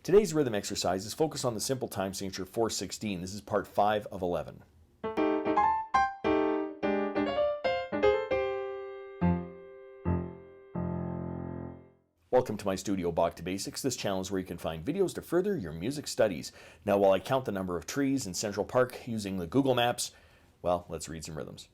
Today's rhythm exercise is focused on the simple time signature 416. This is part 5 of 11. Welcome to my studio, Bach To Basics. This channel is where you can find videos to further your music studies. Now, while I count the number of trees in Central Park using the Google Maps, well, let's read some rhythms.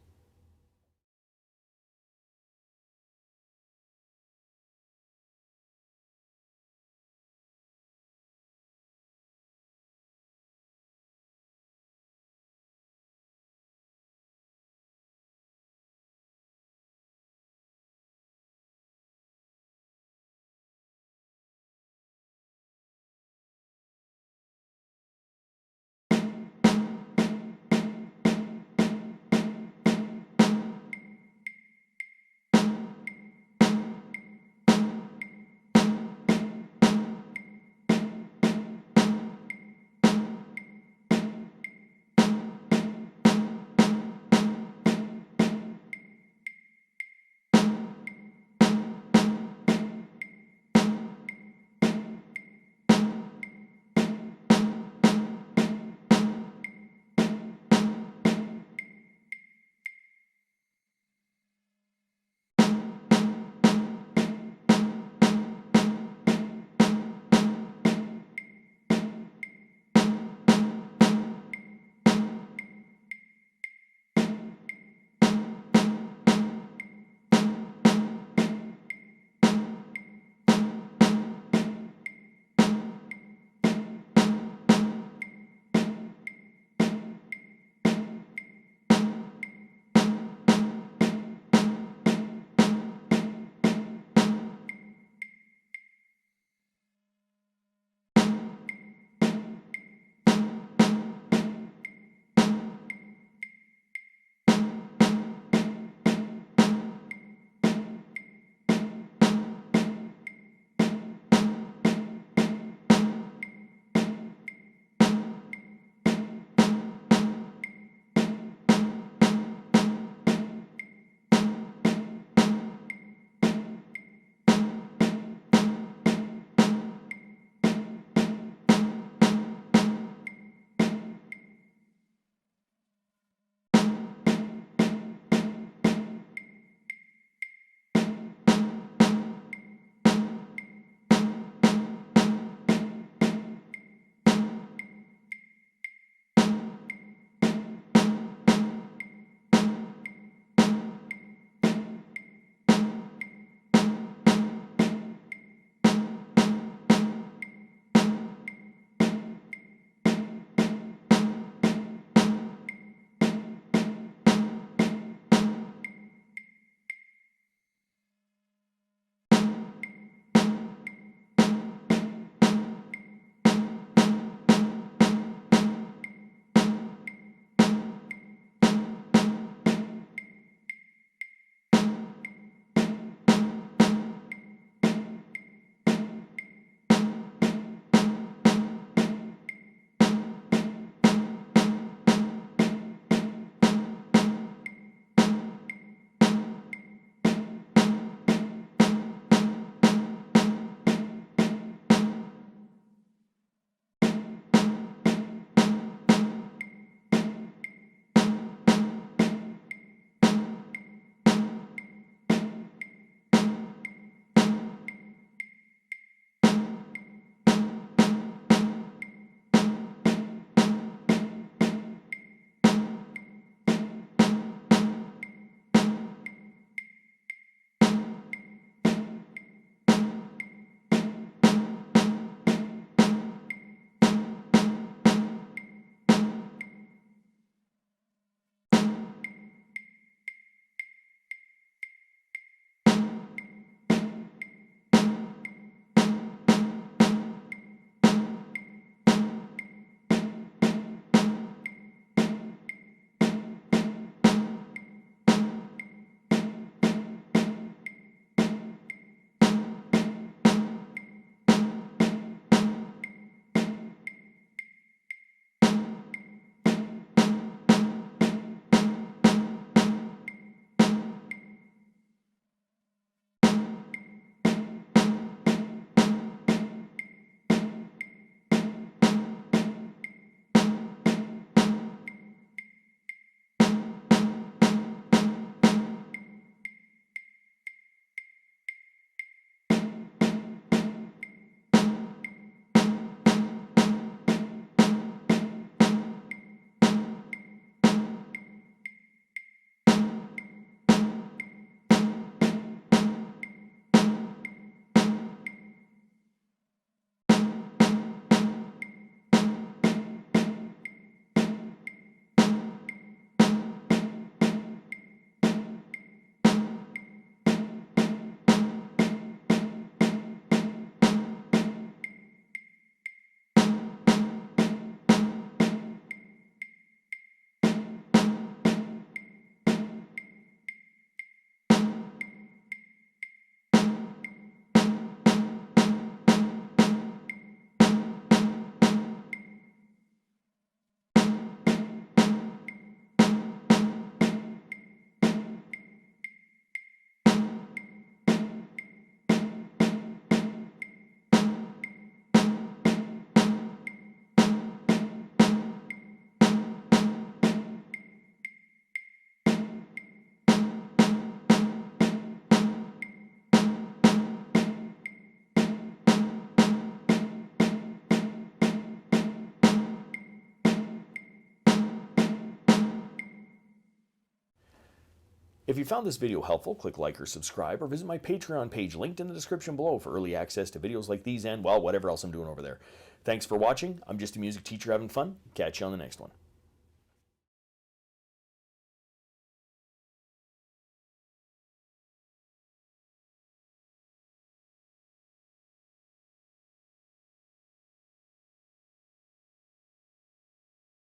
If you found this video helpful, click like or subscribe, or visit my Patreon page linked in the description below for early access to videos like these and, well, whatever else I'm doing over there. Thanks for watching. I'm just a music teacher having fun. Catch you on the next one.